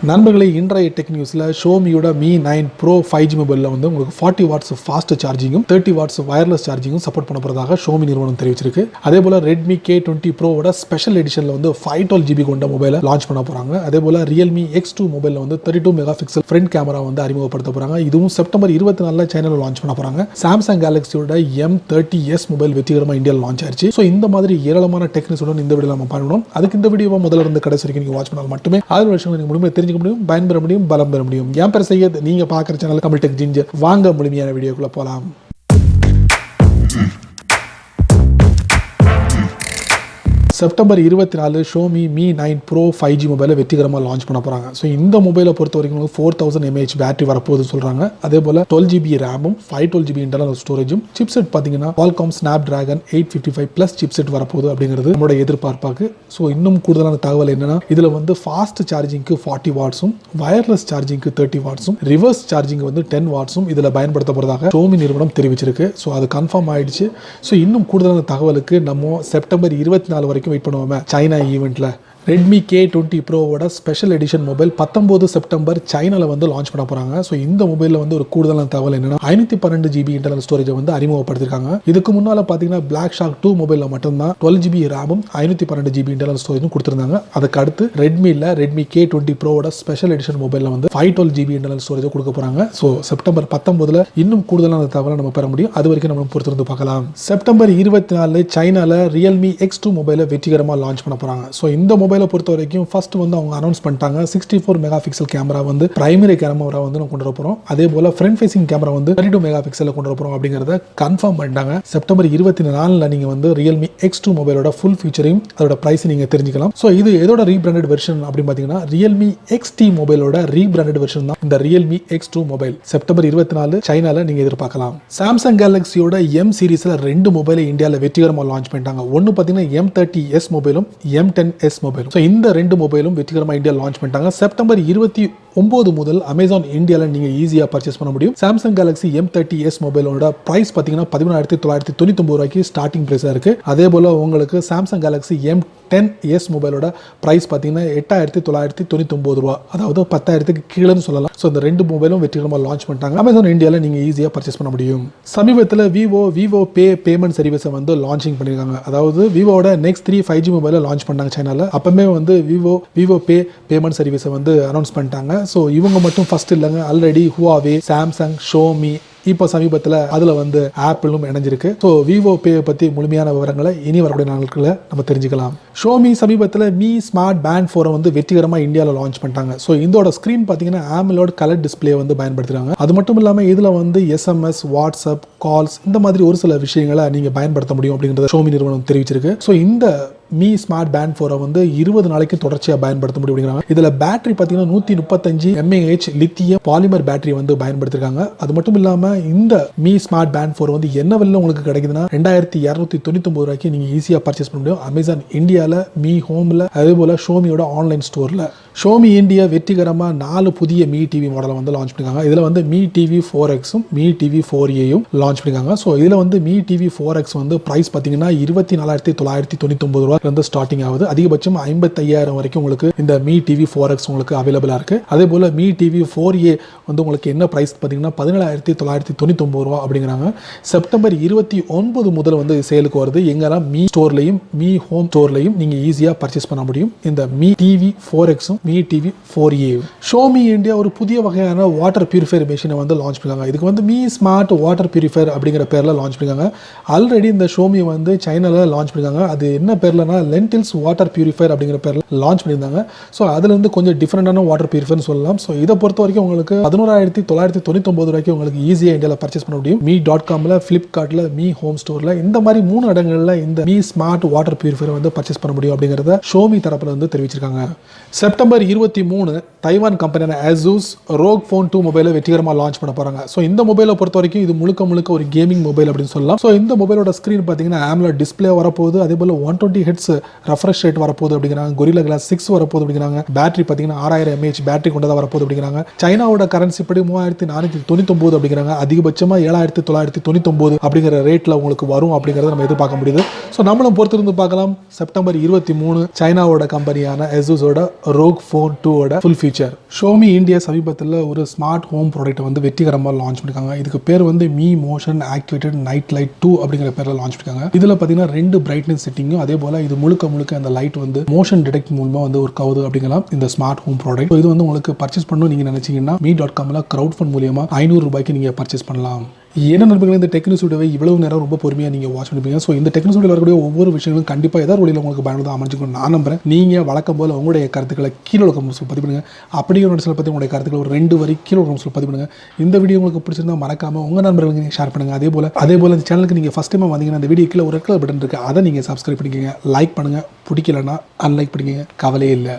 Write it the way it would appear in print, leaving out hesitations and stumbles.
நண்பர்களே, இன்றைய டெக் நியூஸில் ஷோமியோட Mi 9 Pro 5G மொபைலில் வந்து உங்களுக்கு 40 வாட்ஸ் ஃபாஸ்ட் சார்ஜிங்கும் 30 வாட்ஸ் வயர்லெஸ் சார்ஜிங்கும் சப்போர்ட் பண்ண போகிறதாக ஷோமி நிறுவனம் தெரிவிச்சிருக்கு. அதே போல் Redmi K20 Proவோட ஸ்பெஷல் எடிஷனில் வந்து 512GB கொண்ட மொபைலை லான்ச் பண்ண போகிறாங்க. அதே போல் Realme X2 மொபைலில் வந்து 32 மெகா பிக்சல் ஃப்ரண்ட் கேமரா வந்து அறிமுகப்படுத்த போகிறாங்க. இதுவும் செப்டம்பர் 24 சைனாவில் லான்ச் பண்ண போகிறாங்க. சாம்சங் கேலக்ஸியோட M30s மொபைல் வெற்றிகரமாக இந்தியாவில் லான்ச் ஆயிடுச்சு. ஸோ இந்த மாதிரி ஏராளமான டெக்னிக்ஸுடன் இந்த வீடியோ நம்ம பண்ணணும். அதுக்கு இந்த வீடியோவை முதல்ல இருந்து கடைசி வரைக்கும் நீங்கள் வாட்ச் பண்ணால் மட்டுமே 6 வருஷங்கள் நீங்கள் முழுமையாக தெரிஞ்சுக்க முடியும், பயன்பெற முடியும், பலம் பெற முடியும். என் பேர் செய்ய நீங்க பார்க்குற சேனல் தமிழ் டெக் ஜிஞ்சர். வாங்க முழுமையான வீடியோக்குள்ள போகலாம். September 24 Xiaomi Mi 9 Pro 5G மொபைலை வெற்றிகரமாக லான்ச் பண்ண போகிறாங்க. ஸோ இந்த மொபைலை பொறுத்த வரைக்கும் 4000 mAh பேட்டரி வரப்போகுது சொல்கிறாங்க. அதே போல் 12GB ரேமும் 512GB இன்டர்னல் ஸ்டோரேஜும் சிப்செட் பார்த்தீங்கன்னா Qualcomm Snapdragon 855 ப்ளஸ் சிப்செட் வரப்போகுது அப்படிங்கிறது நம்மளோட எதிர்பார்ப்பாக்கு. ஸோ இன்னும் கூடுதலான தகவல் என்னன்னா, இதில் வந்து ஃபாஸ்ட் சார்ஜிங்க்கு 40 வாட்ஸும் வயர்லெஸ் சார்ஜிங்க்கு 30 வாட்ஸும் ரிவர்ஸ் சார்ஜிங் வந்து 10 வாட்ஸும் இதில் பயன்படுத்த போகிறதாக ஷோமி நிறுவனம் தெரிவிச்சிருக்கு. ஸோ அது கன்ஃபார்ம் ஆயிடுச்சு. ஸோ இன்னும் கூடுதலான தகவலுக்கு நம்ம செப்டம்பர் 24 வரைக்கும் வெயிட் பண்ணுவோமே சைனா ஈவெண்ட்ல. Redmi K20 Proவோட ஸ்பெஷல் எடிஷன் மொபைல் 19 செப்டம்பர் சைனாவில் வந்து லான்ச் பண்ண போகிறாங்க. ஸோ இந்த மொபைலில் வந்து ஒரு கூடுதலான தகவல் என்னன்னா, 512GB இன்டர்னல் ஸ்டோரேஜை வந்து அறிமுகப்படுத்திருக்காங்க. இதுக்கு முன்னால் பார்த்தீங்கன்னா Black Shark 2 மொபைலில் மட்டும்தான் 12GB ரேமும் 512GB இன்டர்னல் ஸ்டோரேஜும் கொடுத்துருந்தாங்க. அதுக்கு அடுத்து ரெட்மியில் Redmi K20 Proவோட ஸ்பெஷல் எடிஷன் மொபைலில் வந்து 512GB இன்டர்னல் ஸ்டோரேஜை கொடுக்க போகிறாங்க. ஸோ செப்டம்பர் 19 இன்னும் கூடுதலான தகவலை நம்ம பெற முடியும். அது வரைக்கும் நம்ம பொறுத்திருந்து பார்க்கலாம். செப்டம்பர் 24 சைனாவில் Realme X2 மொபைலை வெற்றிகரமாக லான்ச் பண்ண போகிறாங்க. ஸோ இந்த மொபைலை பொறுத்த வரைக்கும் ஃபர்ஸ்ட் வந்து அவங்க அனௌன்ஸ் பண்ணிட்டாங்க 64 மெகா பிக்சல் கேமரா வந்து பிரைமரி கேமரா வந்து நம்ம கொண்டு வர போறோம். அதே போல ஃப்ரண்ட் ஃபேசிங் கேமரா வந்து 32 மெகா பிக்சல் கொண்டு வர போறோம் அப்படிங்கறத கன்ஃபார்ம் பண்ணிட்டாங்க. செப்டம்பர் 24 நீங்க வந்து Realme X2 மொபைலோட ஃபுல் ஃபீச்சரையும் அதோட பிரைஸ் நீங்க தெரிஞ்சுக்கலாம். ஸோ இது எதோட ரீபிராண்டட் வெர்ஷன் அப்படின்னு பாத்தீங்கன்னா Realme XT மொபைலோட ரீபிராண்டட் வெர்ஷன் தான் இந்த Realme X2 மொபைல். செப்டம்பர் 24 சைனால நீங்க எதிர்பார்க்கலாம். சாம்சங் கேலக்ஸியோட M சீரிஸ்ல 2 மொபைலை இந்தியாவில் வெற்றிகரமாக லான்ச் பண்ணிட்டாங்க. ஒன்னு பாத்தீங்கன்னா M30s மொபைலும் M10s மொபைலும். இந்த 2 மொபைலும் வெற்றிகரமாக இந்தியா லான்ச் பண்ணிட்டாங்க. செப்டம்பர் 29 முதல் அமேசான் இந்தியாவில் நீங்க ஈஸியா பர்ச்சேஸ் பண்ண முடியும். சாம்சங் கேலக்ஸி M30s மொபைலோட பிரைஸ் பாத்தீங்கன்னா 11,999 ரூபாய்க்கு ஸ்டார்டிங் பிரைஸா இருக்கு. அதே போல உங்களுக்கு சாம்சங் கேலக்ஸி M10s மொபைலோட பிரைஸ் பாத்தீங்கன்னா 8,999 ரூபா, அதாவது 10,000க்கு கீழேன்னு சொல்லலாம். ஸோ இந்த 2 மொபைலும் வெற்றிகரமாக லான்ச் பண்ணிட்டாங்க. அமேசான் இந்தியாவில் நீங்க ஈஸியா பர்ச்சேஸ் பண்ண முடியும். சமீபத்தில் விவோ பே பேமெண்ட் சர்வீஸை வந்து லான்ச்சிங் பண்ணிருக்காங்க. அதாவது விவோட நெக்ஸ்ட் 3 5G மொபைலை லான்ச் பண்ணாங்க சைனால. அப்பமே வந்து விவோ பே பேமெண்ட் சர்வீஸை வந்து அனௌன்ஸ் பண்ணிட்டாங்க. ஸோ இவங்க மட்டும் ஃபர்ஸ்ட் இல்லைங்க, ஆல்ரெடி ஹுவாவே, சாம்சங், ஷோமி, இப்போ சமீபத்தில் அதில் வந்து ஆப்பிளும் இணைஞ்சிருக்கு. ஸோ விவோ பே பற்றி முழுமையான விவரங்களை இனி வரக்கூடிய நாட்களில் நம்ம தெரிஞ்சுக்கலாம். ஷோமி சமீபத்தில் Mi ஸ்மார்ட் பேண்ட் 4 வந்து வெற்றிகரமாக இந்தியாவில் லான்ச் பண்ணிட்டாங்க. ஸோ இதோட ஸ்க்ரீன் பார்த்தீங்கன்னா AMOLED கலர் டிஸ்பிளே வந்து பயன்படுத்துகிறாங்க. அது மட்டும் இல்லாமல் இதில் வந்து SMS, வாட்ஸ்அப், கால்ஸ் இந்த மாதிரி ஒரு சில விஷயங்களை நீங்கள் பயன்படுத்த முடியும் அப்படிங்கிறத ஷோமி நிறுவனம் தெரிவிச்சிருக்கு. ஸோ இந்த Mi ஸ்மார்ட் பேண்ட் 4 வந்து 20 நாளைக்கு தொடர்ச்சியாக பயன்படுத்த முடியும் அப்படிங்கிறாங்க. இதில் பேட்டரி பார்த்தீங்கன்னா 135 mAh லித்தியம் பாலிமர் பேட்டரி வந்து பயன்படுத்திருக்காங்க. அது மட்டும் இல்லாமல் இந்த Mi ஸ்மார்ட் பேண்ட் 4 வந்து என்ன விலையில் உங்களுக்கு கிடைக்குதுன்னா 2,299 ரூபாய்க்கு நீங்கள் ஈஸியாக பர்ச்சேஸ் பண்ண முடியும் அமேசான் இந்தியாவில், Mi ஹோமில், அதே போல் ஷோமியோட ஆன்லைன் ஸ்டோரில். ஷோமி இந்தியா வெற்றிகரமாக 4 புதிய Mi TV மாடலை வந்து லான்ச் பண்ணிருக்காங்க. இதில் வந்து Mi TV 4Xம் Mi TV 4Aயும் லான்ச் பண்ணிருக்காங்க. ஸோ இதில் வந்து Mi TV 4X வந்து பிரைஸ் பார்த்தீங்கன்னா 24,999 ரூபாய் வந்து ஸ்டார்டிங் ஆகுது. அதிகபட்சம் 55,000 வரைக்கும் உங்களுக்கு இந்த Mi TV 4X உங்களுக்கு அவைலபிளாக இருக்கு. அதே போல் Mi TV 4A வந்து உங்களுக்கு என்ன பிரைஸ் பார்த்தீங்கன்னா 17,999 ரூபா அப்படிங்கிறாங்க. செப்டம்பர் 29 முதல் வந்து சேலுக்கு வருது. எங்கெல்லாம் Mi ஸ்டோர்லையும் Mi ஹோம் ஸ்டோர்லையும் நீங்கள் ஈஸியாக பர்ச்சேஸ் பண்ண முடியும் இந்த Mi TV 4Xம் Mi TV 4A. Xiaomi India ஒரு புதிய வகையான வாட்டர் பியூரிஃபையர் மெஷினை வந்து லான்ச் பண்ணிருக்காங்க. இதுக்கு வந்து Mi ஸ்மார்ட் வாட்டர் பியூரிஃபையர் அப்படிங்கிற பேரில் லான்ச் பண்ணிருக்காங்க. ஆல்ரெடி இந்த ஷோமி வந்து சைனாவில் லான்ச் பண்ணிருக்காங்க. அது என்ன பேர்லனா லென்டில்ஸ் வாட்டர் பியூரிஃபையர் அப்படிங்கிற பேரில் லான்ச் பண்ணியிருந்தாங்க. ஸோ அதுல இருந்து கொஞ்சம் டிஃப்ரெண்டான வாட்டர் பியூரிஃபையர்னு சொல்லலாம். ஸோ இதை பொறுத்த வரைக்கும் உங்களுக்கு 11,999 ரூபாய்க்கு உங்களுக்கு ஈஸியாக இந்தியாவில் பர்ச்சேஸ் பண்ண முடியும். Mi.comல, ஃபிளிப்கார்ட்ல, Mi ஹோம் ஸ்டோர்ல இந்த மாதிரி 3 இடங்கள்ல இந்த Mi ஸ்மார்ட் வாட்டர் பியூரிஃபையர் வந்து பர்ச்சேஸ் பண்ண முடியும் அப்படிங்கிறத ஷோமி தரப்புல வந்து தெரிவிச்சிருக்காங்க. செப்டம்பர் 23 தைவான் கம்பெனியான Asus ROG Phone 2 மொபைலை வெற்றிகரமாக லான்ச் பண்ண போறாங்க. ஸோ இந்த மொபைலை பொறுத்த வரைக்கும் இது முழுக்க ஒரு கேமிங் மொபைல் அப்படின்னு சொல்லலாம். ஸோ இந்த மொபைலோட ஸ்க்ரீன் பார்த்தீங்கன்னா AMOLED டிஸ்பிளே வரப்போகுது. அதே போல 120Hz ஹெட்ஸ் ரெஃப்ரெஷ் ரேட் வரப்போகுது அப்படிங்கிறாங்க. கொரில்லா கிளாஸ் 6 வரப்போகுது அப்படிங்கிறாங்க. பேட்டரி பார்த்தீங்கன்னா 6000 mAh பேட்டரி கொண்டதாக வரப்போகுது அப்படிங்கிறாங்க. சைனாவோட கரன்சி படி 3499 அப்படிங்கிறாங்க. அதிகபட்சமாக 7999 அப்படிங்கிற ரேட்டில் உங்களுக்கு வரும் அப்படிங்கிறத நம்ம எதிர்பார்க்க முடியுது. ஸோ நம்மளும் பொறுத்திருந்து பார்க்கலாம். செப்டம்பர் 23 சைனாவோட கம்பெனியான எசூஸோட ரோக் ஃபோன் 2ஓட ஃபுல் ஃபீச்சர். ஷோமி இந்தியா சமீபத்தில் ஒரு ஸ்மார்ட் ஹோம் ப்ராடக்ட்டை வந்து வெற்றிகரமாக லான்ச் பண்ணிருக்காங்க. இதுக்கு பேர் வந்து me motion activated night light 2 அப்படிங்கிற பேரில் லான்ச் பண்ணிருக்காங்க. இதில் பார்த்தீங்கன்னா 2 பிரைட்னஸ் செட்டிங்கும் அதே போல் இது முழுக்க அந்த லைட் வந்து மோஷன் டிடெக்ட் மூலமாக வந்து ஒர்க் ஆகுது அப்படிங்கலாம் இந்த ஸ்மார்ட் ஹோம் ப்ராடக்ட். இது வந்து உங்களுக்கு பர்ச்சேஸ் பண்ணணும் நீங்கள் நினைச்சீங்கன்னா me.comல க்ரௌட் ஃபண்ட் மூலியமாக 500 ரூபாய்க்கு நீங்கள் பர்ச்சேஸ் பண்ணலாம். என்ன நண்பர்களே, இந்த டெக்னிக்ஸ் வீடியோவை இவ்வளவு நேரம் ரொம்ப பொறுமையாக நீங்கள் வாட்ச் பண்ணிப்பீங்க. ஸோ இந்த டெக்னிக்ஸ் வீடியோவில் வரக்கூடிய ஒவ்வொரு விஷயங்களும் கண்டிப்பாக ஏதாவது வழியில் உங்களுக்கு பயனுள்ளதாக அமைஞ்சிக்கணும் நான் நம்புறேன். நீங்கள் வழக்கம் போல் உங்களுடைய கருத்துக்களை கீழே கமெண்ட்ஸில் பதிவு பண்ணுங்கள். அப்படியே ஒரு பற்றி உங்களுடைய கருத்துக்களை ஒரு 2 வரி கீழே கமெண்ட்ஸில் பதிவு பண்ணுங்கள். இந்த வீடியோ உங்களுக்கு பிடிச்சிருந்தா மறக்காமல் உங்கள் நண்பர்களுக்கு நீங்கள் ஷேர் பண்ணுங்கள். அதே போல் இந்த சேனலுக்கு நீங்கள் ஃபஸ்ட் டைம் வந்தீங்கன்னா அந்த வீடியோ கீழே ஒரு ரெட் கலர் பட்டன் இருக்குது, அதை நீங்கள் சப்ஸ்கிரைப் பண்ணிக்கோங்க. லைக் பண்ணுங்கள், பிடிக்கலன்னா அன்லைக் பண்ணிக்கோங்க, கவலையே இல்லை.